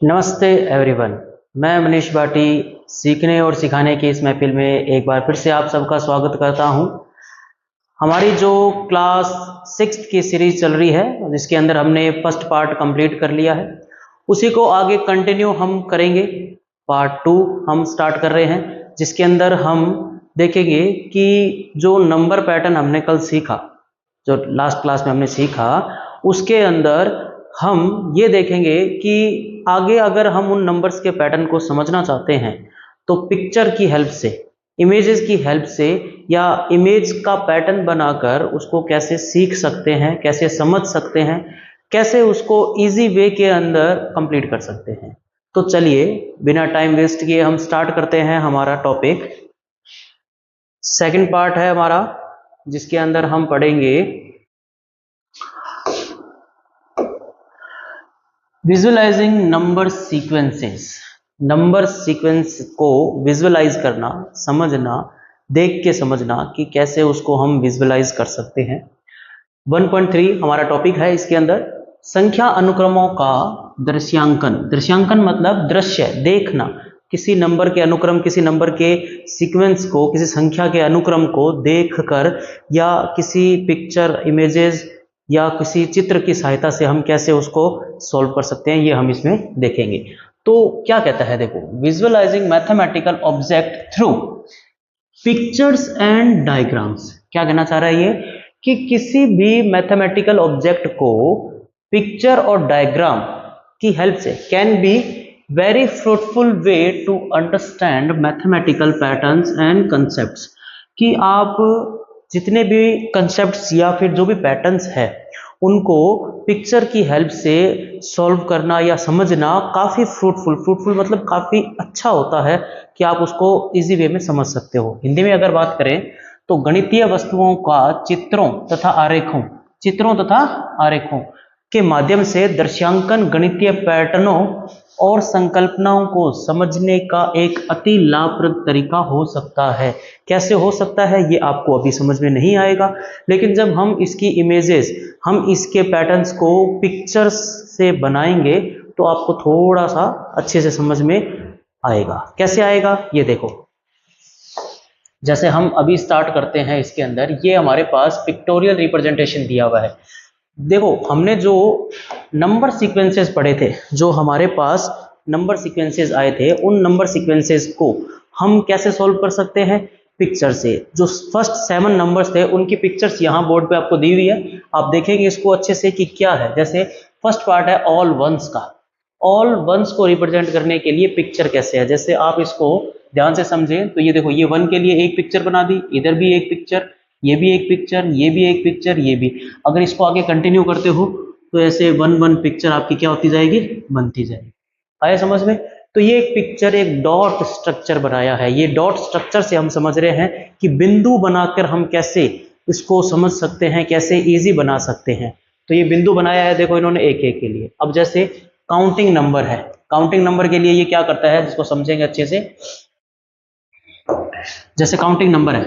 नमस्ते एवरीवन। मैं मनीष भाटी सीखने और सिखाने की इस महफिल में एक बार फिर से आप सबका स्वागत करता हूं। हमारी जो क्लास 6 की सीरीज चल रही है जिसके अंदर हमने फर्स्ट पार्ट कंप्लीट कर लिया है, उसी को आगे कंटिन्यू हम करेंगे। पार्ट 2 हम स्टार्ट कर रहे हैं जिसके अंदर हम देखेंगे कि जो नंबर पैटर्न हमने कल सीखा, जो लास्ट क्लास में हमने सीखा, उसके अंदर हम ये देखेंगे कि आगे अगर हम उन नंबर्स के पैटर्न को समझना चाहते हैं तो पिक्चर की हेल्प से, इमेजेस की हेल्प से या इमेज का पैटर्न बनाकर उसको कैसे सीख सकते हैं, कैसे समझ सकते हैं, कैसे उसको इजी वे के अंदर कंप्लीट कर सकते हैं। तो चलिए बिना टाइम वेस्ट किए हम स्टार्ट करते हैं हमारा टॉपिक। सेकंड पार्ट है हमारा जिसके अंदर हम पढ़ेंगे visualising number sequences. Number sequence को विजुअलाइज करना, समझना, देख के समझना कि कैसे उसको हम विजुअलाइज कर सकते हैं। 1.3 हमारा टॉपिक है। इसके अंदर संख्या अनुक्रमों का दृश्यांकन। दृश्यांकन मतलब दृश्य, देखना, किसी नंबर के अनुक्रम, किसी नंबर के सीक्वेंस को, किसी संख्या के अनुक्रम को देखकर या किसी पिक्चर, इमेजेस या किसी चित्र की सहायता से हम कैसे उसको सॉल्व कर सकते हैं, ये हम इसमें देखेंगे। तो क्या कहता है, देखो, visualising mathematical object through pictures and diagrams. क्या कहना चाह रहा है ये कि किसी भी मैथमेटिकल ऑब्जेक्ट को पिक्चर और डायग्राम की हेल्प से can be very fruitful way to understand mathematical patterns and concepts. कि आप जितने भी कंसेप्ट्स या फिर जो भी पैटर्न्स है उनको पिक्चर की हेल्प से सॉल्व करना या समझना काफ़ी फ्रूटफुल मतलब काफ़ी अच्छा होता है कि आप उसको इजी वे में समझ सकते हो। हिंदी में अगर बात करें तो गणितीय वस्तुओं का चित्रों तथा आरेखों के माध्यम से दृश्यांकन गणितीय पैटर्नों और संकल्पनाओं को समझने का एक अति लाभप्रद तरीका हो सकता है। कैसे हो सकता है ये आपको अभी समझ में नहीं आएगा, लेकिन जब हम इसकी इमेजेस, हम इसके पैटर्न्स को पिक्चर्स से बनाएंगे तो आपको थोड़ा सा अच्छे से समझ में आएगा। कैसे आएगा ये देखो। जैसे हम अभी स्टार्ट करते हैं, इसके अंदर ये हमारे पास पिक्टोरियल रिप्रेजेंटेशन दिया हुआ है। देखो, हमने जो नंबर सीक्वेंसेस पढ़े थे, जो हमारे पास नंबर सीक्वेंसेस आए थे, उन नंबर सीक्वेंसेस को हम कैसे सॉल्व कर सकते हैं? पिक्चर से। जो फर्स्ट 7 नंबर्स थे उनकी पिक्चर्स यहाँ बोर्ड पे आपको दी हुई है, आप देखेंगे इसको अच्छे से कि क्या है। जैसे फर्स्ट पार्ट है ऑल वंस का। ऑल वंस को रिप्रेजेंट करने के लिए पिक्चर कैसे है, जैसे आप इसको ध्यान से समझें तो ये देखो, ये 1 के लिए एक पिक्चर बना दी, इधर भी एक पिक्चर, ये भी एक पिक्चर, ये भी एक पिक्चर, ये भी। अगर इसको आगे कंटिन्यू करते हो तो ऐसे 1 पिक्चर आपकी क्या होती जाएगी, बनती जाएगी। आया समझ में? तो ये एक पिक्चर एक डॉट स्ट्रक्चर बनाया है। ये डॉट स्ट्रक्चर से हम समझ रहे हैं कि बिंदु बनाकर हम कैसे इसको समझ सकते हैं, कैसे इजी बना सकते हैं। तो ये बिंदु बनाया है, देखो इन्होंने एक एक के लिए। अब जैसे काउंटिंग नंबर है, काउंटिंग नंबर के लिए ये क्या करता है जिसको समझेंगे अच्छे से। जैसे काउंटिंग नंबर है,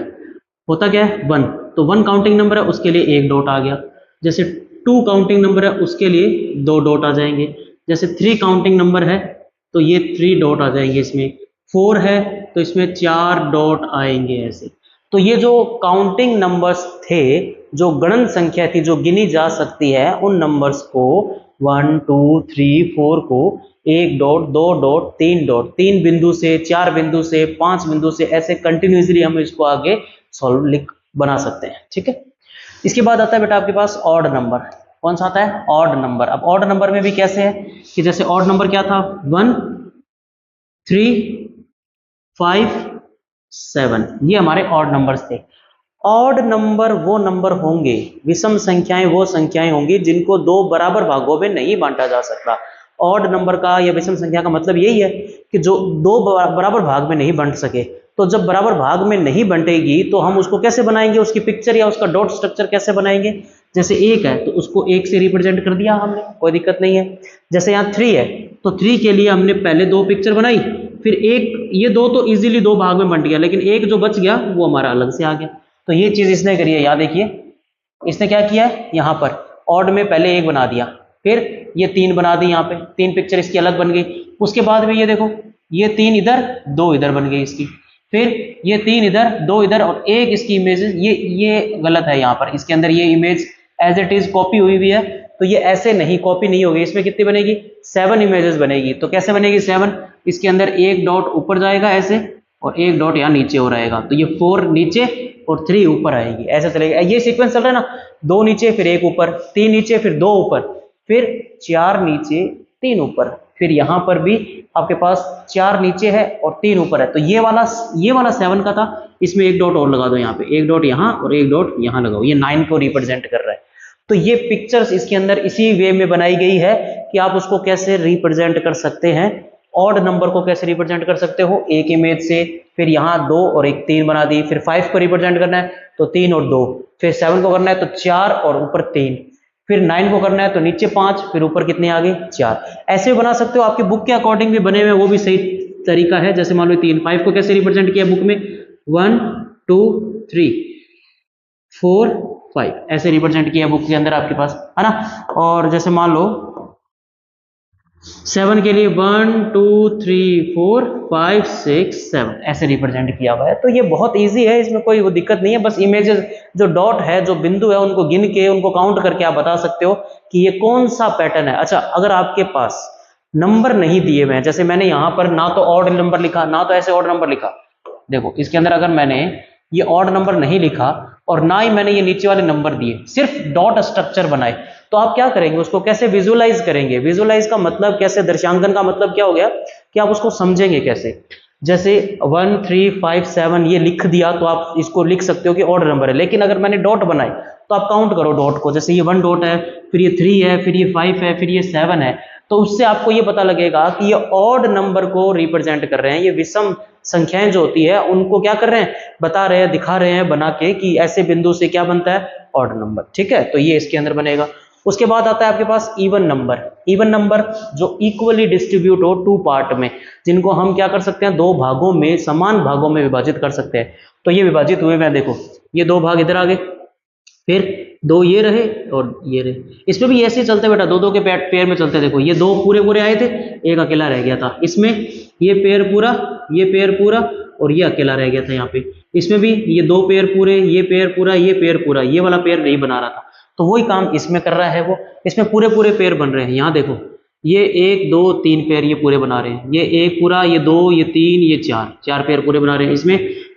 होता क्या है 1, तो 1 काउंटिंग नंबर है उसके लिए एक डॉट आ गया। जैसे 2 काउंटिंग नंबर है उसके लिए 2 डॉट आ जाएंगे। जैसे 3 काउंटिंग नंबर है तो ये 3 डॉट आ जाएंगे इसमें। 4 है तो इसमें 4 डॉट आएंगे ऐसे। तो ये जो काउंटिंग नंबर्स थे, जो गणन संख्या थी, जो गिनी जा सकती है, उन नंबर्स को 1 2 3 4 को 1 डॉट, 2 डॉट, 3 डॉट, 3 बिंदु से, 4 बिंदु से, 5 बिंदु से, ऐसे कंटिन्यूसली हम इसको आगे सॉल्व बना सकते हैं। ठीक है। इसके बाद आता है बेटा आपके पास ऑड नंबर। कौन सा आता है? Odd number. अब ऑड नंबर में भी कैसे है कि जैसे ऑड नंबर क्या था, 1 3 5 7, ये हमारे ऑड नंबर्स थे। ऑड नंबर वो नंबर होंगे, विषम संख्याएं वो संख्याएं होंगी जिनको 2 बराबर भागों में नहीं बांटा जा सकता। ऑड नंबर का या विषम संख्या का मतलब यही है कि जो 2 बराबर भाग में नहीं बंट सके। तो जब बराबर भाग में नहीं बंटेगी तो हम उसको कैसे बनाएंगे, उसकी पिक्चर या उसका डॉट स्ट्रक्चर कैसे बनाएंगे। जैसे 1 है तो उसको 1 से रिप्रेजेंट कर दिया हमने, कोई दिक्कत नहीं है। जैसे यहाँ 3 है तो 3 के लिए हमने पहले 2 पिक्चर बनाई, फिर एक, ये 2 तो इजीली 2 भाग में बंट गया, लेकिन एक जो बच गया वो हमारा अलग से आ गया। तो ये चीज इसने करी है। यहाँ देखिए, इसने क्या किया है, यहाँ पर ऑड में पहले 1 बना दिया, फिर ये 3 बना दी, यहाँ पे 3 पिक्चर इसकी अलग बन गई। उसके बाद में ये देखो, ये 3 इधर 2 इधर बन गई इसकी, फिर ये 3 इधर 2 इधर और एक इसकी इमेज, ये गलत है यहाँ पर, इसके अंदर ये image as it is copy हुई हुई है, तो ये ऐसे नहीं कॉपी नहीं होगी, इसमें कितनी बनेगी 7 इमेजेस बनेगी। तो कैसे बनेगी 7, इसके अंदर एक डॉट ऊपर जाएगा ऐसे और एक डॉट यहाँ नीचे हो रहेगा, तो ये 4 नीचे और 3 ऊपर आएगी, ऐसे चलेगा। ये सीक्वेंस चल रहा है ना, 2 नीचे फिर 1 ऊपर, 3 नीचे फिर 2 ऊपर, फिर 4 नीचे 3 ऊपर, फिर यहाँ पर भी आपके पास 4 नीचे है और 3 ऊपर है। तो ये वाला 7 का था, इसमें एक डॉट और लगा दो यहाँ पे, एक डॉट यहाँ और एक डॉट यहाँ लगाओ, ये 9 को रिप्रेजेंट कर रहा है। तो ये पिक्चर्स इसके अंदर इसी वे में बनाई गई है कि आप उसको कैसे रिप्रेजेंट कर सकते हैं, ऑड नंबर को कैसे रिप्रेजेंट कर सकते हो एक इमेज से। फिर यहाँ 2 और एक 3 बना दी, फिर 5 को रिप्रेजेंट करना है तो 3 और 2, फिर 7 को करना है तो 4 और ऊपर 3, फिर 9 को करना है तो नीचे 5, फिर ऊपर कितने आ गए 4। ऐसे बना सकते हो, आपकी बुक के अकॉर्डिंग भी बने हुए, वो भी सही तरीका है। जैसे मान लो 3, 5 को कैसे रिप्रेजेंट किया बुक में, 1 2 3 4 5 ऐसे रिप्रेजेंट किया बुक के अंदर आपके पास, है ना। और जैसे मान लो 7 के लिए 1 2 3 4 5 6 7 ऐसे रिप्रेजेंट किया हुआ है। तो ये बहुत इजी है, इसमें कोई वो दिक्कत नहीं है। बस इमेजेस जो डॉट है, जो बिंदु है, उनको गिन के उनको काउंट करके आप बता सकते हो कि ये कौन सा पैटर्न है। अच्छा, अगर आपके पास नंबर नहीं दिए हुए हैं, जैसे मैंने यहाँ पर ना तो ऑड नंबर लिखा ना तो ऐसे ऑड नंबर लिखा, देखो इसके अंदर अगर मैंने ये ऑड नंबर नहीं लिखा और ना ही मैंने ये नीचे वाले नंबर दिए, सिर्फ डॉट स्ट्रक्चर बनाए, तो आप क्या करेंगे, उसको कैसे विजुअलाइज करेंगे। विजुअलाइज का मतलब कैसे, दर्शांकन का मतलब क्या हो गया कि आप उसको समझेंगे कैसे। जैसे 1 3 5 7 ये लिख दिया तो आप इसको लिख सकते हो कि ऑड नंबर है, लेकिन अगर मैंने डॉट बनाए तो आप काउंट करो डॉट को, जैसे ये 1 डॉट है, फिर ये 3 है, फिर ये 5 है, फिर ये 7 है, तो उससे आपको ये पता लगेगा कि ये ऑड नंबर को रिप्रेजेंट कर रहे हैं। ये विषम संख्याएं जो होती है उनको क्या कर रहे हैं, बता रहे हैं, दिखा रहे हैं बना के कि ऐसे बिंदु से क्या बनता है ऑड नंबर। ठीक है, तो ये इसके अंदर बनेगा। उसके बाद आता है आपके पास इवन नंबर। इवन नंबर जो इक्वली डिस्ट्रीब्यूट हो 2 पार्ट में, जिनको हम क्या कर सकते हैं 2 भागों में, समान भागों में विभाजित कर सकते हैं। तो ये विभाजित हुए मैं देखो, ये 2 भाग इधर आ गए, फिर 2 ये रहे और ये रहे। इसमें भी ऐसे ही चलते बेटा, 2 2 के पेयर में चलते। देखो ये 2 पूरे पूरे आए थे, एक अकेला रह गया था। इसमें ये पेयर पूरा, ये पेयर पूरा और ये अकेला रह गया था यहाँ पे। इसमें भी ये 2 पेयर पूरे, ये पेयर पूरा, ये पेयर पूरा, ये वाला पेयर नहीं बना रहा था, तो वही काम इसमें कर रहा है वो। इसमें पूरे पूरे पेयर बन रहे हैं। यहाँ देखो ये 1 2 3 पेयर ये पूरे बना रहे हैं, ये 1 पूरा, ये 2, ये 3, ये 4 पेयर पूरे बना रहे हैं। इसमें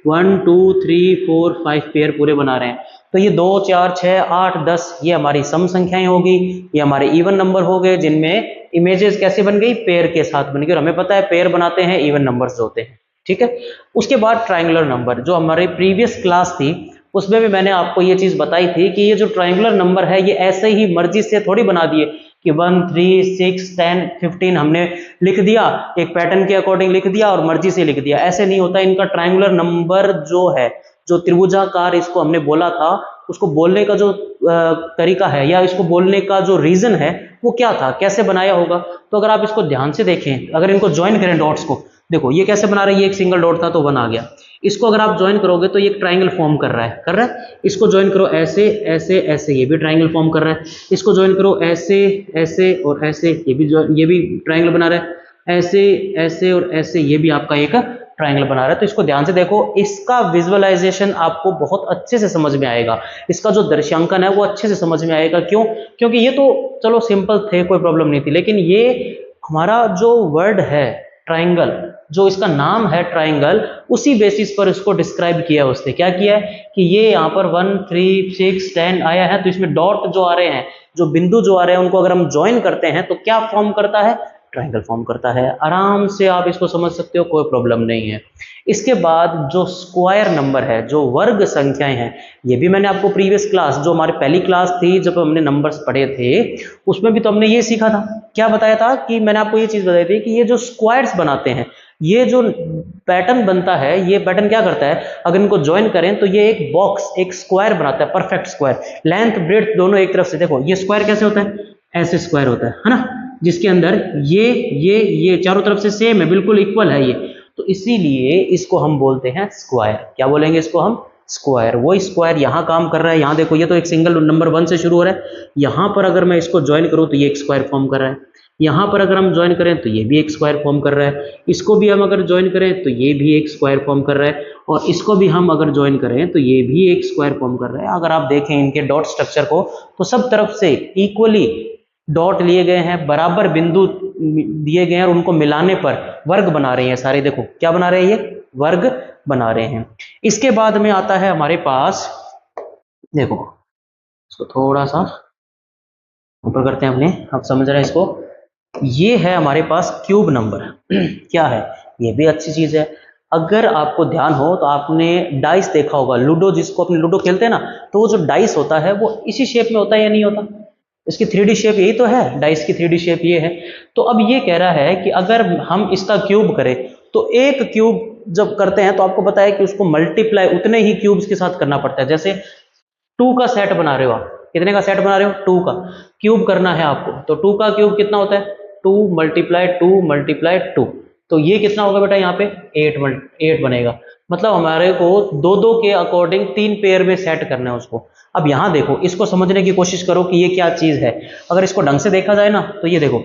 1 2 3 4 5 पेयर पूरे बना रहे हैं। तो ये 2 4 6 8 10 ये हमारी सम संख्याएं होगी, ये हमारे इवन नंबर हो गए, जिनमें इमेजेस कैसे बन गई, पेयर के साथ बन गई। और हमें पता है पेयर बनाते हैं इवन नंबर्स होते हैं। ठीक है, उसके बाद ट्रायंगुलर नंबर, जो हमारे प्रीवियस क्लास थी उसमें भी मैंने आपको ये चीज बताई थी कि ये जो ट्रायंगुलर नंबर है ये ऐसे ही मर्जी से थोड़ी बना दिए कि 1 3 6 10 15 हमने लिख दिया, एक पैटर्न के अकॉर्डिंग लिख दिया और मर्जी से लिख दिया, ऐसे नहीं होता। इनका ट्रायंगुलर नंबर जो है, जो त्रिभुजाकार इसको हमने बोला था, उसको बोलने का जो तरीका है या इसको बोलने का जो रीजन है वो क्या था, कैसे बनाया होगा। तो अगर आप इसको ध्यान से देखें, अगर इनको ज्वाइन करें डॉट्स को, देखो ये कैसे बना रही है, एक सिंगल डॉट था तो 1 आ गया। इसको अगर आप ज्वाइन करोगे तो ये एक ट्रायंगल फॉर्म कर रहा है। इसको ज्वाइन करो ऐसे ऐसे ऐसे, ये भी ट्रायंगल फॉर्म कर रहा है। इसको ज्वाइन करो ऐसे ऐसे और ऐसे, ये भी ट्रायंगल बना रहा है। ऐसे ऐसे और ऐसे, ये भी आपका एक ट्रायंगल बना रहा है। तो इसको ध्यान से देखो, इसका विजुअलाइजेशन आपको बहुत अच्छे से समझ में आएगा, इसका जो दर्शांकन है वो अच्छे से समझ में आएगा। क्यों? क्योंकि ये तो चलो सिंपल थे, कोई प्रॉब्लम नहीं थी, लेकिन ये हमारा जो वर्ड है ट्रायंगल, जो इसका नाम है ट्रायंगल, उसी बेसिस पर इसको डिस्क्राइब किया उसने। क्या किया है कि ये यहाँ पर 1 3 6 10 आया है, तो इसमें डॉट जो आ रहे हैं, जो बिंदु जो आ रहे हैं, उनको अगर हम ज्वाइन करते हैं तो क्या फॉर्म करता है, ट्रायंगल फॉर्म करता है। आराम से आप इसको समझ सकते हो, कोई प्रॉब्लम नहीं है। इसके बाद जो स्क्वायर नंबर है, जो वर्ग संख्याएं हैं, ये भी मैंने आपको प्रीवियस क्लास, जो हमारी पहली क्लास थी जब हमने नंबर्स पढ़े थे, उसमें भी तो हमने ये सीखा था। क्या बताया था कि मैंने आपको ये चीज बताई थी कि ये जो स्क्वायर्स बनाते हैं, ये जो पैटर्न बनता है, ये पैटर्न क्या करता है, अगर इनको ज्वाइन करें तो ये एक बॉक्स, एक स्क्वायर बनाता है, परफेक्ट स्क्वायर, लेंथ ब्रेड्थ दोनों एक तरफ से। देखो ये स्क्वायर कैसे होता है, ऐसे स्क्वायर होता है ना, जिसके अंदर ये चारों तरफ से सेम है, बिल्कुल इक्वल है ये, तो इसीलिए इसको हम बोलते हैं स्क्वायर। क्या बोलेंगे इसको हम? स्क्वायर, वही स्क्वायर यहाँ काम कर रहा है। यहाँ देखो ये तो एक सिंगल नंबर 1 से शुरू हो रहा है, यहाँ पर अगर मैं इसको ज्वाइन करूँ तो ये एक स्क्वायर फॉर्म कर रहा है, यहाँ पर अगर हम ज्वाइन करें तो ये भी एक स्क्वायर फॉर्म कर रहा है, इसको भी हम अगर ज्वाइन करें तो ये भी एक स्क्वायर फॉर्म कर रहा है, और इसको भी हम अगर ज्वाइन करें तो ये भी एक स्क्वायर फॉर्म कर रहा है। अगर आप देखें इनके डॉट स्ट्रक्चर को तो सब तरफ से इक्वली डॉट लिए गए हैं, बराबर बिंदु दिए गए हैं, और उनको मिलाने पर वर्ग बना रहे हैं सारे। देखो क्या बना रहे हैं, ये वर्ग बना रहे हैं। इसके बाद में आता है हमारे पास, देखो इसको थोड़ा सा ऊपर करते हैं अपने, आप समझ रहे हैं इसको, ये है हमारे पास क्यूब नंबर। क्या है, ये भी अच्छी चीज है। अगर आपको ध्यान हो तो आपने डाइस देखा होगा, लूडो, जिसको अपने लूडो खेलते हैं ना, तो वो जो डाइस होता है वो इसी शेप में होता है या नहीं होता, इसकी 3D शेप यही तो है, डाइस की 3D शेप ये है। तो अब ये कह रहा है कि अगर हम इसका क्यूब करें तो एक क्यूब जब करते हैं तो आपको पता है कि उसको मल्टीप्लाई उतने ही क्यूब्स के साथ करना पड़ता है। जैसे 2 का सेट बना रहे हो आप, कितने का सेट बना रहे हो, 2 का क्यूब करना है आपको, तो 2 का क्यूब कितना होता है, 2 मल्टीप्लाई 2, तो ये कितना होगा बेटा, यहाँ पे 8 बनेगा। मतलब हमारे को 2 के अकॉर्डिंग 3 पेयर में सेट करना है उसको। अब यहाँ देखो, इसको समझने की कोशिश करो कि ये क्या चीज है। अगर इसको ढंग से देखा जाए ना तो ये देखो,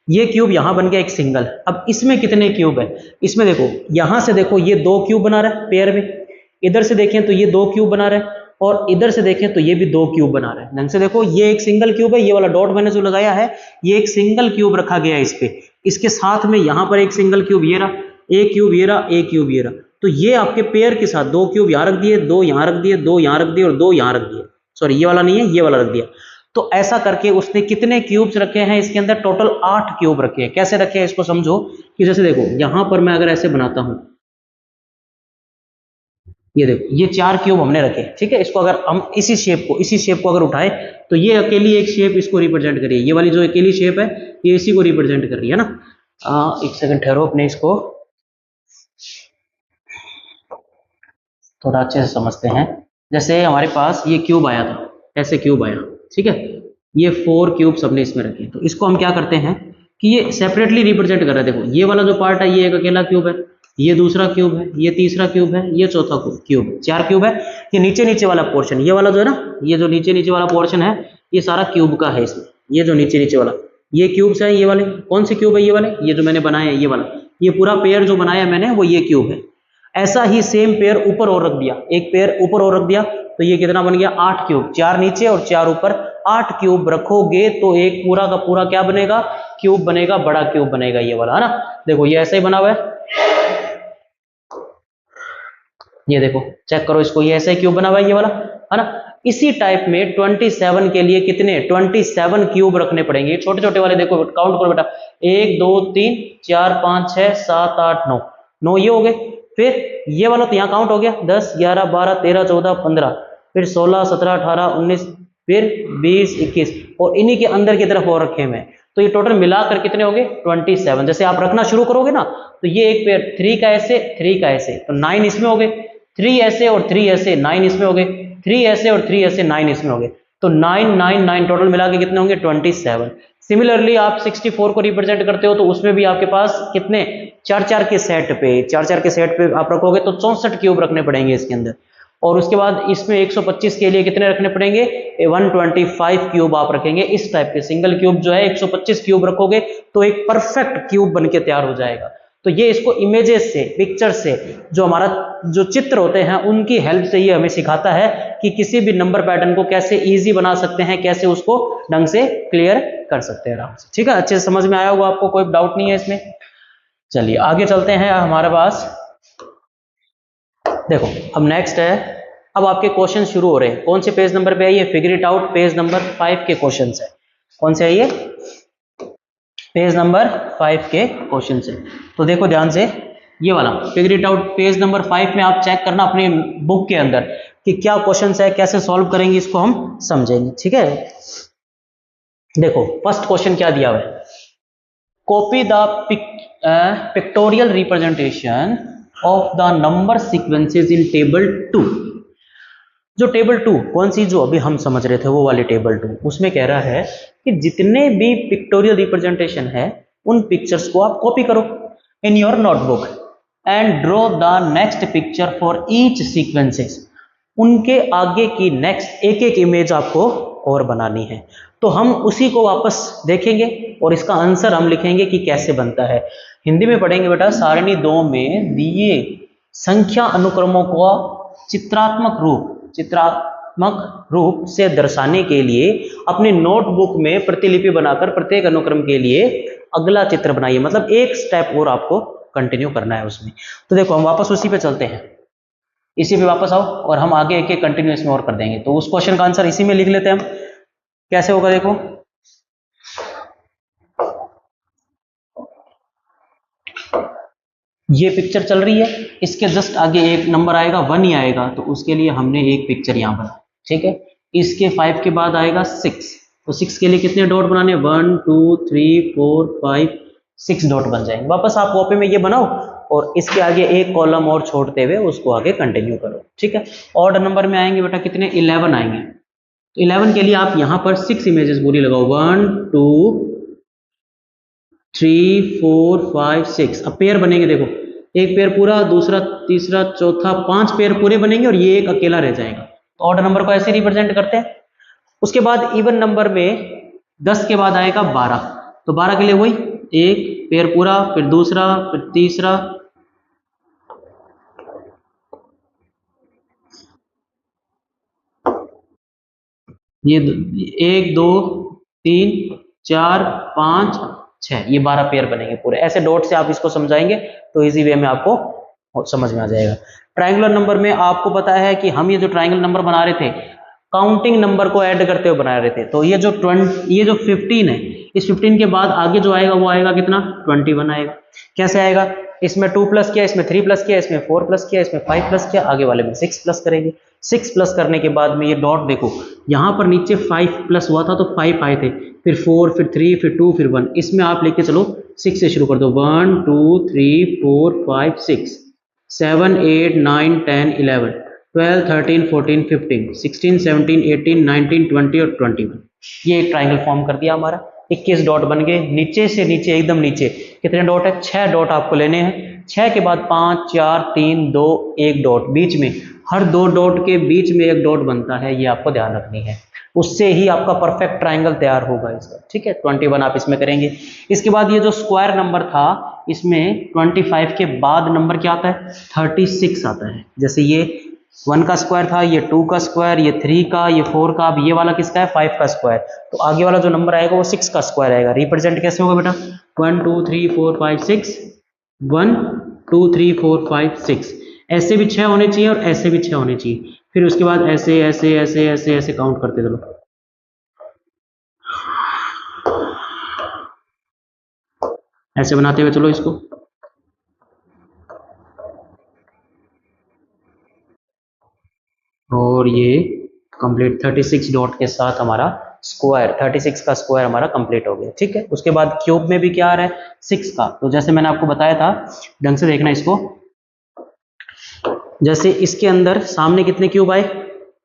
ये क्यूब यहाँ बन गया एक सिंगल। अब इसमें कितने क्यूब है, इसमें देखो यहाँ से देखो ये 2 क्यूब बना रहा है पेयर में, इधर से देखें तो ये 2 क्यूब बना रहा है, और इधर से देखें तो ये भी 2 क्यूब बना रहा है। ढंग से देखो, ये एक सिंगल क्यूब है, ये वाला डॉट मैंने जो लगाया है ये एक सिंगल क्यूब रखा गया है इस पे, इसके साथ में यहाँ पर एक सिंगल क्यूब ये रहा, एक क्यूब ये रहा, एक क्यूब ये रहा। तो ये आपके पेयर के साथ 2 क्यूब यहाँ रख दिए, 2 यहाँ रख दिए, 2 यहाँ रख दिए, और 2 यहाँ रख दिए, सॉरी ये वाला नहीं है, ये वाला रख दिया। तो ऐसा करके उसने कितने क्यूब्स रखे हैं इसके अंदर, टोटल 8 क्यूब रखे हैं। कैसे रखे हैं इसको समझो, कि जैसे देखो यहां पर मैं अगर ऐसे बनाता हूं, ये देखो ये 4 क्यूब हमने रखे, ठीक है। इसको अगर हम इसी शेप को अगर उठाए तो ये अकेली एक शेप इसको रिप्रेजेंट करिए, ये वाली जो अकेली शेप है ये इसी को रिप्रेजेंट कर रही है ना। एक सेकंड ठहरो, अपने इसको थोड़ा अच्छे से समझते हैं। जैसे हमारे पास ये क्यूब आया था, ऐसे क्यूब आया, ठीक है, ये 4 क्यूब्स हमने इसमें रखे, तो इसको हम क्या करते हैं कि ये सेपरेटली रिप्रेजेंट कर रहे हैं। देखो ये वाला जो पार्ट है ये एक अकेला क्यूब है, ये दूसरा क्यूब है, ये तीसरा क्यूब है, ये चौथा क्यूब है, 4 क्यूब है। ये नीचे वाला पोर्शन, ये वाला जो है ना, ये जो नीचे वाला पोर्शन है ये सारा क्यूब का है इसमें। ये जो नीचे वाला ये क्यूब्स है, ये वाले कौन से क्यूब है, ये वाले, ये जो मैंने बनाया है ये वाला, ये पूरा पेयर जो बनाया मैंने वो ये क्यूब है। ऐसा ही सेम पेयर ऊपर और रख दिया, एक पेयर ऊपर और रख दिया, तो ये कितना बन गया, 8 क्यूब, 4 नीचे और 4 ऊपर। 8 क्यूब रखोगे तो एक पूरा का पूरा क्या बनेगा, क्यूब बनेगा, बड़ा क्यूब बनेगा ये वाला, है ना। देखो ये ऐसे ही बना हुआ है, ये देखो चेक करो इसको, ये ऐसे ही क्यूब बना हुआ है ये वाला, है ना। इसी टाइप में 27 के लिए कितने 27 क्यूब रखने पड़ेंगे, छोटे छोटे वाले। देखो काउंट करो बेटा, 1 2 3 4 5 6 7 8 9, 9 ये हो गए। फिर ये वाला तो यहाँ काउंट हो गया, 10 11 12 13 14 15, फिर 16 17 18 19, फिर 20 21, और इन्हीं के अंदर की तरफ और रखे हुए हैं। तो ये टोटल मिलाकर कितने हो गए 27। जैसे आप रखना शुरू करोगे ना तो ये एक पेयर 3 का ऐसे 3 का ऐसे, तो 9 इसमें हो गए, 3 ऐसे और 3 ऐसे 9 इसमें हो गए, 3 ऐसे और 3 ऐसे 9 इसमें हो गए, तो 9 9 9 टोटल मिला के कितने होंगे 27। सिमिलरली आप 64 को रिप्रेजेंट करते हो तो उसमें भी आपके पास कितने 4 के सेट पे आप रखोगे तो 64 क्यूब रखने पड़ेंगे इसके अंदर। और उसके बाद इसमें 125 के लिए कितने रखने पड़ेंगे 125 क्यूब आप रखेंगे। इस टाइप के सिंगल क्यूब जो है 125 क्यूब रखोगे तो एक परफेक्ट क्यूब बनके तैयार हो जाएगा। तो ये इसको इमेजेस से, पिक्चर से, जो हमारा जो चित्र होते हैं उनकी हेल्प से ये हमें सिखाता है कि किसी भी नंबर पैटर्न को कैसे इजी बना सकते हैं, कैसे उसको ढंग से क्लियर कर सकते हैं आराम से। ठीक है, अच्छे से समझ में आया होगा आपको, कोई डाउट नहीं है इसमें। चलिए आगे चलते हैं हमारे पास। देखो अब नेक्स्ट है, अब आपके क्वेश्चन शुरू हो रहे हैं। कौन से पेज नंबर पे है ये, figure it out page number 5 के क्वेश्चन है। कौन से है ये, पेज नंबर 5 के क्वेश्चन है। तो देखो ध्यान से, ये वाला figure it out page number 5 में आप चेक करना अपनी बुक के अंदर कि क्या क्वेश्चन है, कैसे सॉल्व करेंगे इसको हम समझेंगे। ठीक है, देखो फर्स्ट क्वेश्चन क्या दिया हुआ है, copy the pictorial representation of the number sequences in table 2। जो टेबल 2 कौन सी, जो अभी हम समझ रहे थे वो वाली टेबल 2, उसमें कह रहा है कि जितने भी पिक्टोरियल रिप्रेजेंटेशन है उन पिक्चर्स को आप कॉपी करो इन your notebook and draw the next picture for each sequences. उनके आगे की नेक्स्ट एक एक इमेज आपको और बनानी है। तो हम उसी को वापस देखेंगे और इसका आंसर हम लिखेंगे कि कैसे बनता है। हिंदी में पढ़ेंगे बेटा, सारणी 2 में दिए संख्या अनुक्रमों को चित्रात्मक रूप से दर्शाने के लिए अपनी नोटबुक में प्रतिलिपि बनाकर प्रत्येक अनुक्रम के लिए अगला चित्र बनाइए। मतलब एक स्टेप और आपको कंटिन्यू करना है उसमें। तो देखो हम वापस उसी पे चलते हैं, इसी पे वापस आओ और हम आगे एक एक कंटिन्यूस में और कर देंगे। तो उस क्वेश्चन का आंसर इसी में लिख लेते हैं हम। कैसे होगा देखो, ये पिक्चर चल रही है, इसके जस्ट आगे एक नंबर आएगा 1 ही आएगा, तो उसके लिए हमने एक पिक्चर यहां बना, ठीक है। इसके 5 के बाद आएगा 6, तो 6 के लिए कितने डॉट बनाने, 1 2 3 4 5 6 डॉट बन जाएंगे। वापस आप कॉपी में ये बनाओ और इसके आगे एक कॉलम और छोड़ते हुए उसको आगे कंटिन्यू करो, ठीक है। ऑर्डर नंबर में आएंगे बेटा कितने, 11 आएंगे। तो 11 के लिए आप यहां पर 6 इमेजेस पूरी लगाओ, 1 2 3 4 5 6। अब पेयर बनेंगे, देखो एक पेयर पूरा, दूसरा तीसरा चौथा, 5 पेयर पूरे बनेंगे और ये एक अकेला रह जाएगा। तो ऑर्डर नंबर को ऐसे रिप्रेजेंट करते हैं। उसके बाद इवन नंबर में 10 के बाद आएगा 12, तो 12 के लिए वही एक पेयर पूरा, फिर दूसरा, फिर तीसरा, ये 1 2 3 4 5 6, ये 12 पेयर बनेंगे पूरे। ऐसे डॉट से आप इसको समझाएंगे तो इजी वे में आपको समझ में आ जाएगा। ट्रायंगुलर नंबर में आपको पता है कि हम ये जो ट्रायंगल नंबर बना रहे थे, काउंटिंग नंबर को ऐड करते हुए बना रहे थे। तो ये जो 15 है, इस 15 के बाद आगे जो आएगा वो आएगा कितना, 21 आएगा। कैसे आएगा, इसमें 2 प्लस किया, इसमें 3 प्लस किया, इसमें 4 प्लस किया, इसमें 5 प्लस किया, आगे वाले में 6 प्लस करेंगे। 6 प्लस करने के बाद में ये डॉट देखो, यहाँ पर नीचे 5 प्लस हुआ था तो 5 आए थे, फिर 4, फिर 3, फिर 2, फिर 1। इसमें आप लेके चलो 6 से शुरू कर दो, 1 2 3 4 5 6 7 8 9 10 11 12 13 14 15 16 17 18 19 20 और 21। ये एक ट्राइंगल फॉर्म कर दिया हमारा। 21 डॉट बन गए। नीचे से नीचे एकदम नीचे कितने डॉट है, 6 डॉट आपको लेने हैं। 6 के बाद 5 4 3 2 1 डॉट, बीच में हर 2 डॉट के बीच में एक डॉट बनता है, ये आपको ध्यान रखनी है। उससे ही आपका परफेक्ट ट्राइंगल तैयार होगा इसका, ठीक है। 21 आप इसमें करेंगे। इसके बाद ये जो स्क्वायर नंबर था, इसमें 25 के बाद नंबर क्या आता है, 36 आता है। जैसे ये 1 का स्क्वायर था, ये 2 का स्क्वायर, ये 3 का, ये 4 का, अब ये वाला किसका है, 5 का स्क्वायर। तो आगे वाला जो नंबर आएगा वो 6 का स्क्वायर आएगा। रिप्रेजेंट कैसे होगा बेटा, 1 2 3 4 5 6, 1 2 3 4 5 6। ऐसे भी 6 होने चाहिए और ऐसे भी 6 होने चाहिए। फिर उसके बाद ऐसे ऐसे ऐसे ऐसे ऐसे काउंट करते चलो। ऐसे बनाते हुए चलो इसको। और ये कंप्लीट 36 डॉट के साथ हमारा स्क्वायर, 36 का स्क्वायर हमारा कंप्लीट हो गया, ठीक है। उसके बाद क्यूब में भी क्या आ रहा है, 6 का। तो जैसे मैंने आपको बताया था, ढंग से देखना इसको। जैसे इसके अंदर सामने कितने क्यूब आए,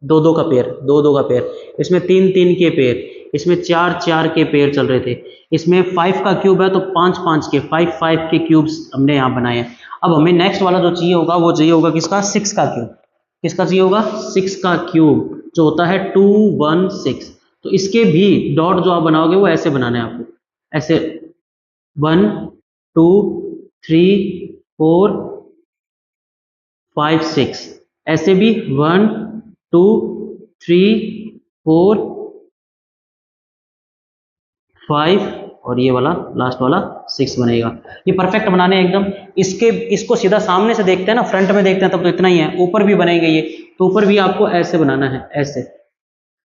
2 2 का पेयर, 2 2 का पेयर, इसमें 3 3 के पेयर, इसमें 4 4 के पेयर चल रहे थे। इसमें 5 का क्यूब है तो 5 5 के 5 5 के क्यूब्स हमने यहाँ बनाए हैं। अब हमें नेक्स्ट वाला जो चाहिए होगा वो चाहिए होगा किसका, 6 का क्यूब। किसका चाहिए होगा, 6 का क्यूब, जो होता है 2 1 6। तो इसके भी डॉट जो आप बनाओगे वो ऐसे बनाने हैं आपको, ऐसे 1 2 3 4 5 6, ऐसे भी 1 2 3 4 5 और ये वाला लास्ट वाला 6 बनेगा। ये परफेक्ट बनाने हैं एकदम। इसको सीधा सामने से देखते हैं ना, फ्रंट में देखते हैं तब तो इतना ही है। ऊपर भी बनेंगे ये, तो ऊपर भी आपको ऐसे बनाना है, ऐसे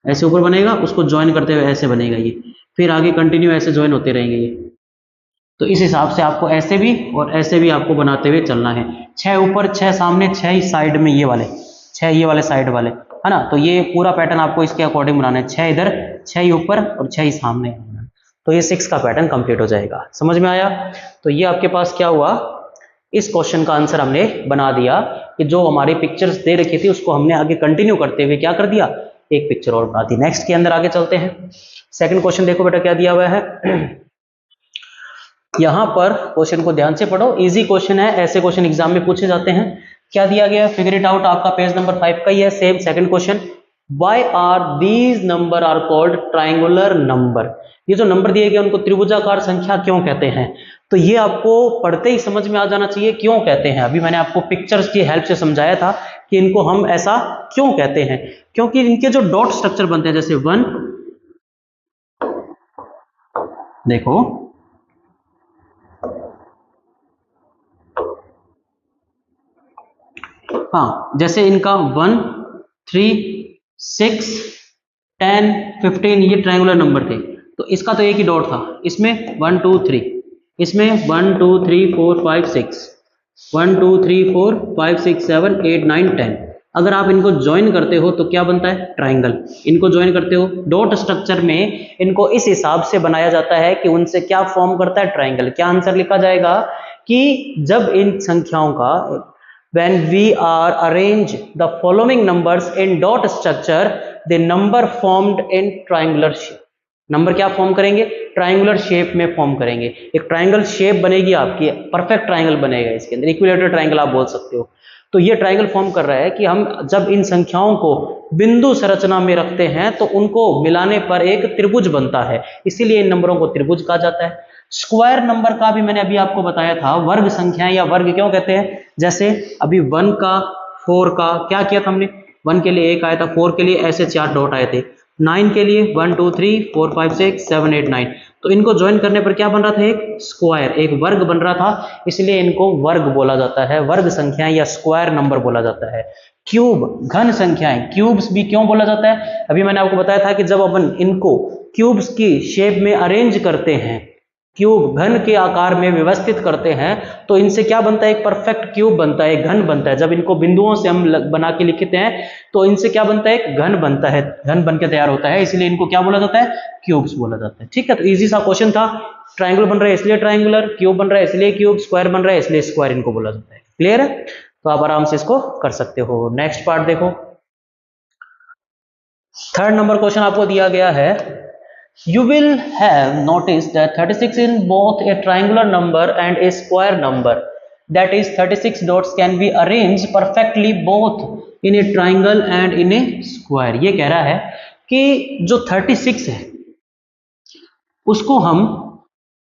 ऐसे ऊपर बनेगा, उसको ज्वाइन करते हुए ऐसे बनेगा ये, फिर आगे कंटिन्यू ऐसे ज्वाइन होते रहेंगे ये। तो इस हिसाब से आपको ऐसे भी और ऐसे भी आपको बनाते हुए चलना है। 6 ऊपर 6 सामने 6 ही साइड में, ये वाले 6 ये वाले साइड वाले, है ना। तो ये पूरा पैटर्न आपको इसके अकॉर्डिंग बनाना है, 6 इधर 6 ही ऊपर और 6 ही सामने। तो ये 6 का पैटर्न कंप्लीट हो जाएगा। समझ में आया। तो ये आपके पास क्या हुआ, इस क्वेश्चन का आंसर हमने बना दिया कि जो हमारी पिक्चर्स दे रखी थी उसको हमने आगे कंटिन्यू करते हुए क्या कर दिया, एक पिक्चर और बना दी। नेक्स्ट के अंदर आगे चलते हैं। सेकंड क्वेश्चन देखो बेटा क्या दिया हुआ है। यहां पर क्वेश्चन को ध्यान से पढ़ो, इजी क्वेश्चन है, ऐसे क्वेश्चन एग्जाम में पूछे जाते हैं। क्या दिया गया, फिगर इट आउट, आपका पेज नंबर 5 का ही है, same second question. Why are these number are called triangular number? ये जो नंबर दिए गए उनको त्रिभुजाकार संख्या क्यों कहते हैं? तो ये आपको पढ़ते ही समझ में आ जाना चाहिए क्यों कहते हैं। अभी मैंने आपको पिक्चर्स की हेल्प से समझाया था कि इनको हम ऐसा क्यों कहते हैं, क्योंकि इनके जो डॉट स्ट्रक्चर बनते हैं, जैसे 1, देखो हाँ, जैसे इनका 1, 3, 6, 10, 15 ये ट्रायंगुलर नंबर थे, तो इसका तो एक ही डॉट था, इसमें 1, 2, 3, इसमें 1, 2, 3, 4, 5, 6, 1, 2, 3, 4, 5, 6, 7, 8, 9, 10। अगर आप इनको ज्वाइन करते हो तो क्या बनता है, ट्राइंगल। इनको ज्वाइन करते हो डॉट स्ट्रक्चर में, इनको इस हिसाब से बनाया जाता है कि उनसे क्या फॉर्म करता है, ट्राइंगल। क्या आंसर लिखा जाएगा कि जब इन संख्याओं का when we are arrange the following numbers in dot structure, the number formed in triangular shape। Number क्या फॉर्म करेंगे, ट्राइंगुलर शेप में फॉर्म करेंगे। एक ट्राइंगल शेप बनेगी आपकी, परफेक्ट ट्राइंगल बनेगा, इसके अंदर इक्विलेटरल ट्राइंगल आप बोल सकते हो। तो ये ट्राइंगल फॉर्म कर रहा है कि हम जब इन संख्याओं को बिंदु संरचना में रखते हैं तो उनको मिलाने पर एक त्रिभुज बनता है, इसीलिए इन नंबरों को त्रिभुज कहा जाता है। स्क्वायर नंबर का भी मैंने अभी आपको बताया था, वर्ग संख्या या वर्ग क्यों कहते हैं। जैसे अभी 1 का 4 का क्या किया था हमने, 1 के लिए 1 आया था, 4 के लिए ऐसे 4 डॉट आए थे, 9 के लिए 1, 2, 3, 4, 5, 6, 7, 8, 9। तो इनको ज्वाइन करने पर क्या बन रहा था, एक स्क्वायर, एक वर्ग बन रहा था, इसलिए इनको वर्ग बोला जाता है, वर्ग संख्याएं या स्क्वायर नंबर बोला जाता है। क्यूब घन संख्याएं, क्यूब्स भी क्यों बोला जाता है, अभी मैंने आपको बताया था कि जब अपन इनको क्यूब्स की शेप में अरेंज करते हैं, क्यूब घन के आकार में व्यवस्थित करते हैं, तो इनसे क्या बनता है, एक परफेक्ट क्यूब बनता है, एक घन बनता है। जब इनको बिंदुओं से हम बना के लिखते हैं तो इनसे क्या बनता है, एक घन बनता है, घन बन के तैयार होता है, इसलिए इनको क्या बोला जाता है, क्यूब्स बोला जाता है। ठीक है, तो इजी सा क्वेश्चन था। ट्राइंगल बन रहा है इसलिए ट्राइंगुलर, क्यूब बन रहा है इसलिए क्यूब, स्क्वायर बन रहा है इसलिए स्क्वायर इनको बोला जाता है। क्लियर है, तो आप आराम से इसको कर सकते हो। नेक्स्ट पार्ट देखो, थर्ड नंबर क्वेश्चन आपको दिया गया है, you will have noticed that 36 in both a triangular number and a square number, that is 36 dots can be arranged perfectly both in a triangle and in a square। ये कह रहा है कि जो 36 है उसको हम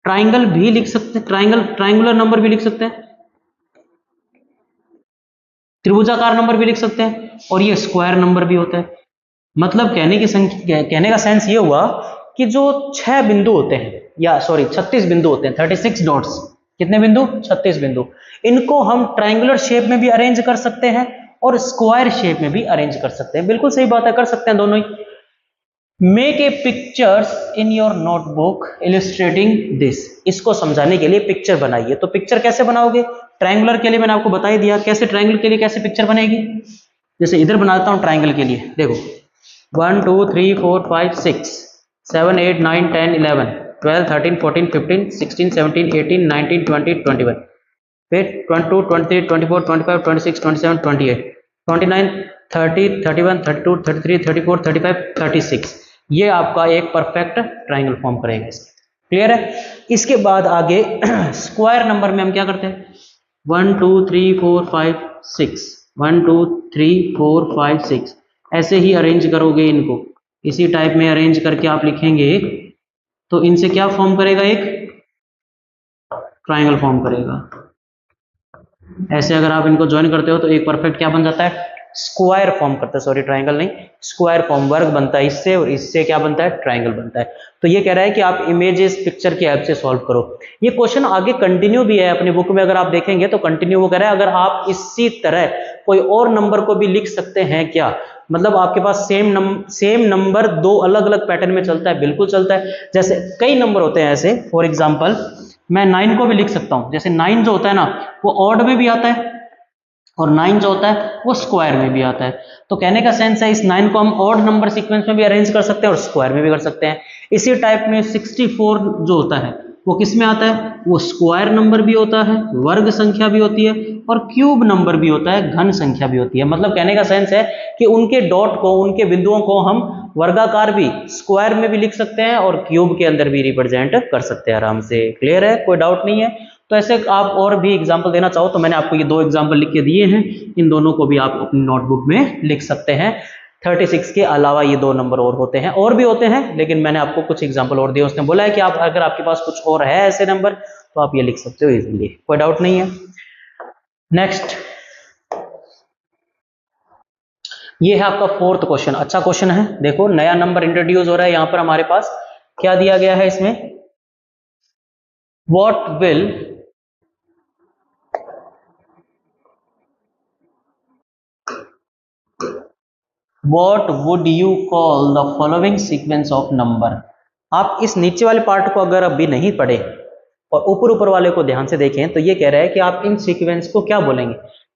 ट्राइंगल भी लिख सकते हैं, ट्राइंगुलर नंबर भी लिख सकते हैं, त्रिभुजाकार नंबर भी लिख सकते हैं, और ये स्क्वायर नंबर भी होता है। मतलब कहने का सेंस ये हुआ कि जो 6 बिंदु होते हैं, या सॉरी 36 बिंदु होते हैं, 36 डॉट्स, कितने बिंदु, 36 बिंदु, इनको हम ट्राइंगुलर शेप में भी अरेंज कर सकते हैं और स्क्वायर शेप में भी अरेंज कर सकते हैं। बिल्कुल सही बात है, कर सकते हैं दोनों ही। Make a pictures in your notebook illustrating this, इसको समझाने के लिए पिक्चर बनाइए। तो पिक्चर कैसे बनाओगे, ट्राइंगुलर के लिए मैंने आपको बता ही दिया कैसे, ट्राइंगल के लिए कैसे पिक्चर बनेगी। जैसे इधर बनाता हूं ट्राइंगल के लिए, देखो 1, 2, 3, 4, 5, 6, 7, 8, 9, 10, 11, 12, 13, 14, 15, 16, 17, 18, 19, 20, 21, फिर 22, 23, 24, 25, 26, 27, 28, 29, 30, 31, 32, 33, 34, 35, 36। ये आपका एक परफेक्ट ट्राइंगल फॉर्म करेगा इसमें। क्लियर है। इसके बाद आगे स्क्वायर नंबर में हम क्या करते हैं, 1, 2, 3, 4, 5, 6, 1, 2, 3, 4, 5, 6, ऐसे ही अरेंज करोगे इनको, इसी टाइप में अरेंज करके आप लिखेंगे तो इनसे क्या फॉर्म करेगा, एक ट्राइंगल फॉर्म करेगा। ऐसे अगर आप इनको ज्वाइन करते हो तो एक परफेक्ट क्या बन जाता है, स्क्वायर फॉर्म करता है, सॉरी ट्राइंगल नहीं, स्क्वायर फॉर्म, वर्ग बनता है इससे, और इससे क्या बनता है, ट्राइंगल बनता है। तो ये कह रहा है कि आप इमेजेस पिक्चर की हेल्प से सॉल्व करो। ये क्वेश्चन आगे कंटिन्यू भी है अपनी बुक में, अगर आप देखेंगे तो कंटिन्यू वो कह रहा है अगर आप इसी तरह कोई और नंबर को भी लिख सकते हैं क्या, मतलब आपके पास सेम नंबर दो अलग अलग पैटर्न में चलता है, बिल्कुल चलता है। जैसे कई नंबर होते हैं ऐसे, फॉर एग्जाम्पल मैं 9 को भी लिख सकता हूं, जैसे 9 जो होता है ना वो ऑड में भी आता है और 9 जो होता है वो स्क्वायर में भी आता है। तो कहने का सेंस है इस 9 को हम ऑड नंबर सीक्वेंस में भी अरेंज कर सकते हैं और स्क्वायर में भी कर सकते हैं। इसी टाइप में 64 जो होता है वो किस में आता है, वो स्क्वायर नंबर भी होता है, वर्ग संख्या भी होती है और क्यूब नंबर भी होता है, घन संख्या भी होती है। मतलब कहने का सेंस है कि उनके डॉट को, उनके बिंदुओं को हम वर्गाकार भी, स्क्वायर में भी लिख सकते हैं और क्यूब के अंदर भी रिप्रेजेंट कर सकते हैं आराम से। क्लियर है, कोई डाउट नहीं है। तो ऐसे आप और भी एग्जाम्पल देना चाहो तो मैंने आपको ये 2 एग्जाम्पल लिख के दिए हैं, इन दोनों को भी आप अपनी नोटबुक में लिख सकते हैं। 36 के अलावा ये 2 नंबर और होते हैं, और भी होते हैं, लेकिन मैंने आपको कुछ एग्जाम्पल और दिए। उसने बोला है कि आप अगर आपके पास कुछ और है ऐसे नंबर तो आप ये लिख सकते हो इजीली, कोई डाउट नहीं है। नेक्स्ट, ये है आपका 4th क्वेश्चन। अच्छा क्वेश्चन है, देखो नया नंबर इंट्रोड्यूस हो रहा है। यहां पर हमारे पास क्या दिया गया है इसमें, What would you call the following sequence of number? आप इस नीचे वाले पार्ट को अगर अभी नहीं पढ़े और ऊपर वाले को ध्यान से देखें तो ये कह रहा है कि आप इन सीक्वेंस को क्या बोलेंगे।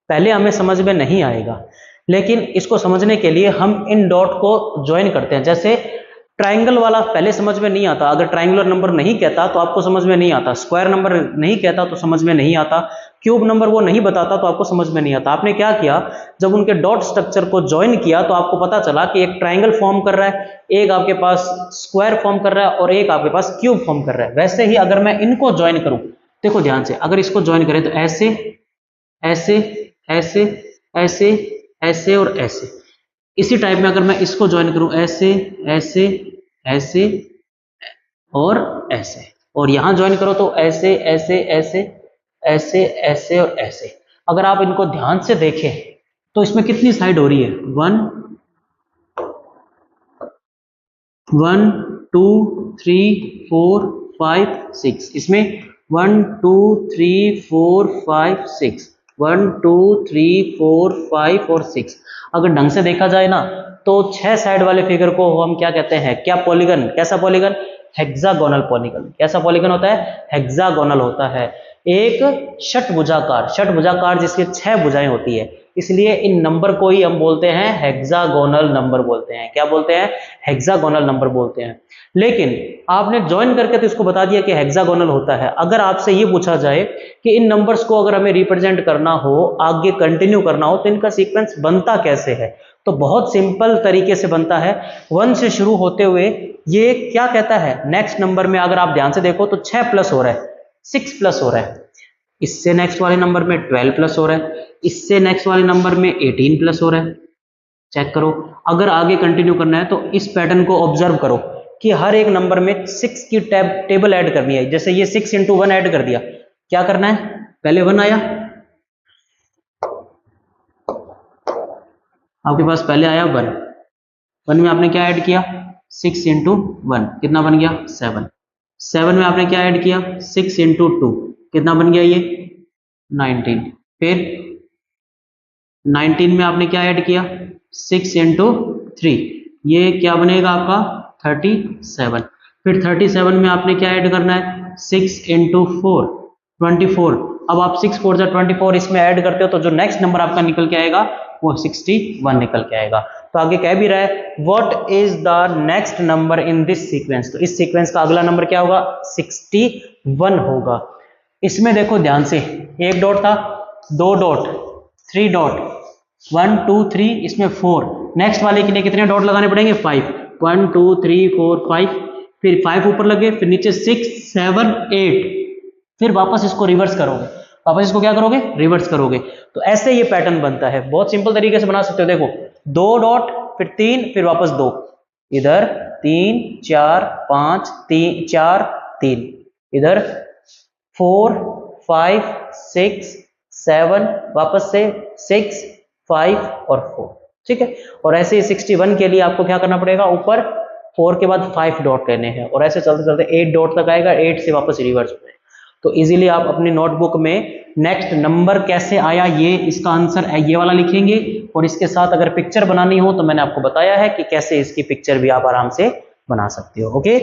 पहले हमें समझ में नहीं आएगा, लेकिन इसको समझने के लिए हम इन डॉट को ज्वाइन करते हैं। जैसे ट्राइंगल वाला पहले समझ में नहीं आता, अगर ट्राइंगुलर नंबर नहीं कहता तो आपको समझ में नहीं आता, स्क्वायर नंबर नहीं कहता तो समझ में नहीं आता, क्यूब नंबर वो नहीं बताता तो आपको समझ में नहीं आता। आपने क्या किया, जब उनके डॉट स्ट्रक्चर को ज्वाइन किया तो आपको पता चला कि एक ट्राइंगल फॉर्म कर रहा है, एक आपके पास स्क्वायर फॉर्म कर रहा है और एक आपके पास क्यूब फॉर्म कर रहा है। वैसे ही अगर मैं इनको ज्वाइन करूं, देखो ध्यान से, अगर इसको ज्वाइन करें तो ऐसे ऐसे ऐसे ऐसे ऐसे और ऐसे, इसी टाइप में अगर मैं इसको ज्वाइन करूं ऐसे ऐसे ऐसे और ऐसे, और यहां ज्वाइन करो तो ऐसे ऐसे ऐसे ऐसे ऐसे और ऐसे। अगर आप इनको ध्यान से देखें तो इसमें कितनी साइड हो रही है, 1 1 2 3 4 5 6, इसमें 1 2 3 4 5 6, 1 2 3 4 5 और 6। अगर ढंग से देखा जाए ना तो 6 साइड वाले फिगर को हम क्या कहते हैं, क्या पॉलीगन, कैसा पॉलीगन, हेक्सागोनल पॉलीगन। कैसा पॉलीगन होता है, हेक्सागोनल होता है। एक षटभुजाकार, षटभुजाकार जिसके 6 भुजाएं होती है, इसलिए इन नंबर को ही हम बोलते हैं हेक्सागोनल नंबर बोलते हैं। क्या बोलते हैं, हेक्सागोनल नंबर बोलते हैं। लेकिन आपने ज्वाइन करके तो इसको बता दिया कि हेक्सागोनल होता है। अगर आपसे ये पूछा जाए कि इन नंबर्स को अगर हमें रिप्रेजेंट करना हो, आगे कंटिन्यू करना हो, तो इनका सीक्वेंस बनता कैसे है, तो बहुत सिंपल तरीके से बनता है। 1 से शुरू होते हुए ये क्या कहता है, नेक्स्ट नंबर में अगर आप ध्यान से देखो तो 6 प्लस हो रहा है, 6 प्लस हो रहा है, इससे नेक्स्ट वाले नंबर में 12 प्लस हो रहा है, इससे नेक्स्ट वाले नंबर में 18 प्लस हो रहा है। चेक करो, अगर आगे कंटिन्यू करना है तो इस पैटर्न को ऑब्जर्व करो कि हर एक नंबर में 6 की टेबल ऐड करनी है। जैसे ये 6 × 1 ऐड कर दिया, क्या करना है, पहले 1 आया आपके पास, पहले आया 1, 1 में आपने क्या ऐड किया, 6 × 1 कितना बन गया, 7, 7 में आपने क्या ऐड किया, 6 × 2 कितना बन गया, ये 19, फिर 19 में आपने क्या ऐड किया, 6 × 3, ये क्या बनेगा आपका 37, फिर 37 में आपने क्या ऐड करना है, 6 × 4 24। अब आप 6 4 24 इसमें ऐड करते हो तो जो नेक्स्ट नंबर आपका निकल के आएगा वो 61 निकल के आएगा। तो आगे कह भी रहा है what is the next number in this sequence, तो इस सीक्वेंस का अगला नंबर क्या होगा, 61 होगा। इसमें देखो ध्यान से, एक डॉट था, 2 डॉट, 3 डॉट, 1 2 3, इसमें 4, नेक्स्ट वाले के लिए कितने डॉट लगाने पड़ेंगे, 5, 1 2 3 4 5, फिर 5 ऊपर लगे, फिर नीचे 6 7 8, फिर वापस इसको रिवर्स करोगे, वापस इसको क्या करोगे, रिवर्स करोगे। तो ऐसे ये पैटर्न बनता है, बहुत सिंपल तरीके से बना सकते हो। देखो 2 डॉट, फिर 3, फिर वापस 2, इधर 3 4 5 3 4 3, इधर 4 5 6 7, वापस से 6 5 और 4, ठीक है। और ऐसे ही 61 के लिए आपको क्या करना पड़ेगा, ऊपर 4 के बाद 5 डॉट लेने हैं, और ऐसे चलते चलते 8 डॉट तक आएगा, 8 से वापस रिवर्स में। तो इजीली आप अपनी नोटबुक में नेक्स्ट नंबर कैसे आया, ये इसका आंसर है, ये वाला लिखेंगे, और इसके साथ अगर पिक्चर बनानी हो तो मैंने आपको बताया है कि कैसे इसकी पिक्चर भी आप आराम से बना सकते हो। ओके,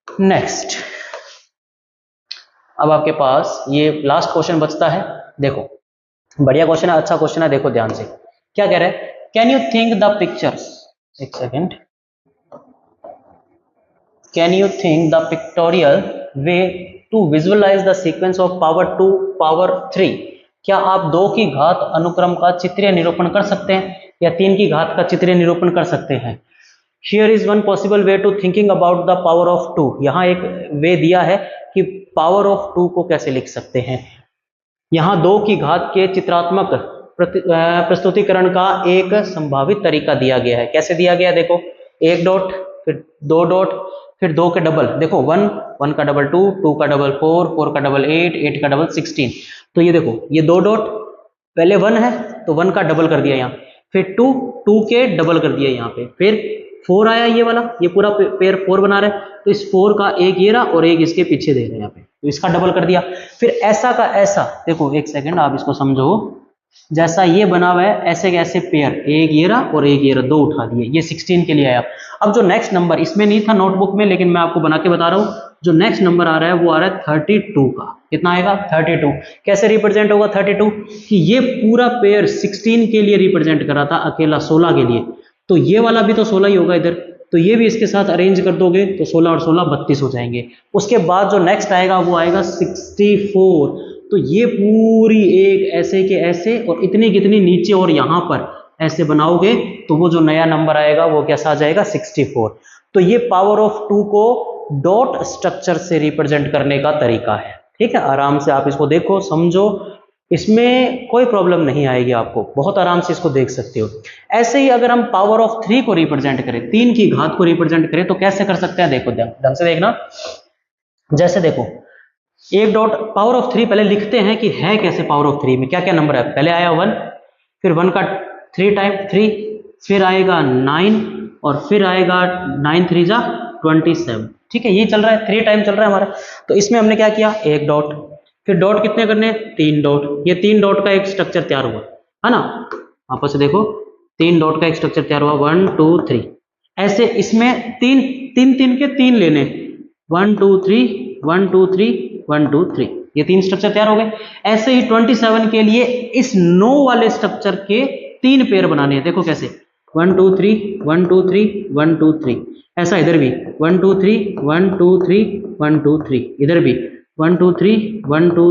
नेक्स्ट, अब आपके पास ये लास्ट क्वेश्चन बचता है। देखो बढ़िया क्वेश्चन है, अच्छा क्वेश्चन है, देखो ध्यान से क्या कह रहे हैं, can you think the pictures, एक second, can you think the pictorial way to visualise the sequence of power 2 power 3, क्या आप 2 की घात अनुक्रम का चित्रीय निरूपण कर सकते हैं या 3 की घात का चित्रीय निरूपण कर सकते हैं। Here is one possible way to thinking about the power of 2, यहाँ एक वे दिया है कि पावर ऑफ 2 को कैसे लिख सकते हैं। यहाँ 2 की घात के चित्रात्मक प्रस्तुतिकरण का एक संभावित तरीका दिया गया है। कैसे दिया गया, देखो 1 डॉट, फिर 2 डॉट, फिर 2 के डबल, देखो 1, 1 का डबल 2, 2 का डबल 4, 4 का डबल 8, 8 का डबल 16। तो ये देखो ये 2 डॉट, पहले 1 है तो 1 का डबल कर दिया यहाँ, फिर 2, 2 के डबल कर दिया यहाँ पे, फिर 4 आया ये वाला, ये पूरा पेयर 4 बना रहा है, तो इस 4 का एक ये रहा और एक इसके पीछे दे रहे हैं यहाँ पे, तो इसका डबल कर दिया। फिर ऐसा का ऐसा, देखो एक सेकंड आप इसको समझो, जैसा ये बना हुआ है ऐसे के ऐसे पेयर, एक ये रहा और एक ये रहा, 2 उठा दिए, ये 16 के लिए आया। अब जो नेक्स्ट नंबर, इसमें नहीं था नोटबुक में लेकिन मैं आपको बना के बता रहा हूँ, जो नेक्स्ट नंबर आ रहा है वो आ रहा है 32 का। कितना आएगा, 32। कैसे रिप्रेजेंट होगा 32, कि ये पूरा पेयर 16 के लिए रिप्रेजेंट कर रहा था, अकेला 16 के लिए, तो ये वाला भी तो 16 ही होगा इधर, तो ये भी इसके साथ अरेंज कर दोगे तो 16 और 16 32 हो जाएंगे। उसके बाद जो नेक्स्ट आएगा वो आएगा 64, तो ये पूरी एक ऐसे के ऐसे और इतनी कितनी नीचे और यहाँ पर ऐसे बनाओगे तो वो जो नया नंबर आएगा वो कैसा आ जाएगा, 64। तो ये power of 2 co dot structure से रिप्रेजेंट करने का तरीका है। ठीक है, आराम से आप इसको देखो, समझो, इसमें कोई प्रॉब्लम नहीं आएगी आपको, बहुत आराम से इसको देख सकते हो। ऐसे ही अगर हम पावर ऑफ 3 को रिप्रेजेंट करें, 3 की घात को रिप्रेजेंट करें तो कैसे कर सकते हैं, देखो ढंग से देखना। जैसे देखो 1 डॉट पावर ऑफ 3 पहले लिखते हैं कि है कैसे पावर ऑफ 3 में क्या क्या नंबर है। पहले आया 1, फिर 1 का 3 टाइम 3, फिर आएगा 9 और फिर आएगा 9 3 जा 27। ठीक है, ये चल रहा है, 3 टाइम चल रहा है हमारा। तो इसमें हमने क्या किया, 1 डॉट, फिर डॉट कितने करने, 3 डॉट, ये 3 डॉट का एक स्ट्रक्चर तैयार हुआ है ना, आपस से देखो 3 डॉट का एक स्ट्रक्चर तैयार हुआ, 1 2 3। ऐसे इसमें 3 के 3 लेने, 1 2 3 1 2 3 1 2 3, ये 3 स्ट्रक्चर तैयार हो गए। ऐसे ही 27 के लिए इस 9 वाले स्ट्रक्चर के 3 पेयर बनाने हैं, देखो कैसे, 1 2 3 1 2 3 1 2 3। ऐसा इधर भी 1 2 3 1 2 3 1 2 3, इधर भी 1 2 3 1 2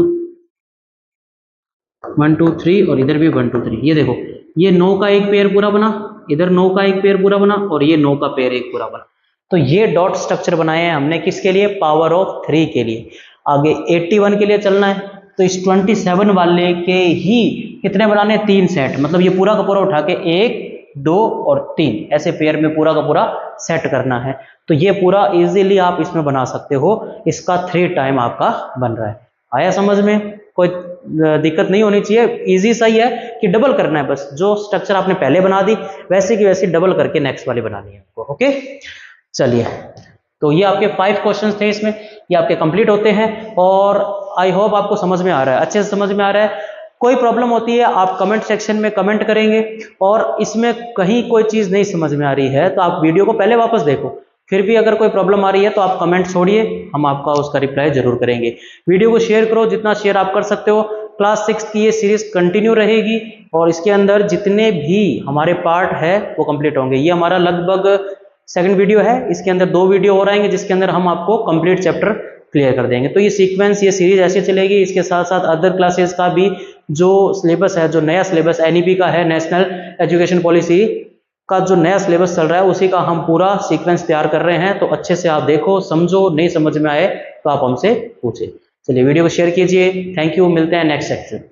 1 2 3 और इधर भी 1 2 3। ये देखो ये 9 का एक पेयर पूरा बना, इधर 9 का एक पेयर पूरा बना और ये 9 का पेयर एक पूरा बना। तो ये डॉट स्ट्रक्चर बनाए हैं हमने किसके लिए, पावर ऑफ 3 के लिए। आगे 81 के लिए चलना है तो इस 27 वाले के ही कितने बनाने, 3 सेट, मतलब ये पूरा का पूरा उठा के 1 2 और 3 ऐसे पेयर में पूरा का पूरा सेट करना है। तो ये पूरा इजीली आप इसमें बना सकते हो, इसका 3 टाइम आपका बन रहा है। आया समझ में, कोई दिक्कत नहीं होनी चाहिए, इजी सा ही है कि डबल करना है बस, जो स्ट्रक्चर आपने पहले बना दी वैसे की वैसे डबल करके नेक्स्ट वाली बनानी है आपको। ओके, चलिए, तो ये आपके 5 क्वेश्चंस थे इसमें, ये आपके कंप्लीट होते हैं और आई होप आपको समझ में आ रहा है, अच्छे से समझ में आ रहा है। कोई प्रॉब्लम होती है आप कमेंट सेक्शन में कमेंट करेंगे, और इसमें कहीं कोई चीज़ नहीं समझ में आ रही है तो आप वीडियो को पहले वापस देखो, फिर भी अगर कोई प्रॉब्लम आ रही है तो आप कमेंट छोड़िए, हम आपका उसका रिप्लाई जरूर करेंगे। वीडियो को शेयर करो, जितना शेयर आप कर सकते हो। क्लास 6 की ये सीरीज कंटिन्यू रहेगी और इसके अंदर जितने भी हमारे पार्ट है वो कंप्लीट होंगे। ये हमारा लगभग सेकंड वीडियो है, इसके अंदर 2 वीडियो और आएंगे जिसके अंदर हम आपको कंप्लीट चैप्टर क्लियर कर देंगे। तो ये सीक्वेंस, ये सीरीज ऐसे चलेगी। इसके साथ साथ अदर क्लासेस का भी जो सिलेबस है, जो नया सिलेबस एनईपी का है, नेशनल एजुकेशन पॉलिसी का जो नया सिलेबस चल रहा है उसी का हम पूरा सीक्वेंस तैयार कर रहे हैं। तो अच्छे से आप देखो, समझो, नहीं समझ में आए तो आप हमसे पूछे। चलिए वीडियो को शेयर कीजिए। थैंक यू, मिलते हैं नेक्स्ट सेक्शन।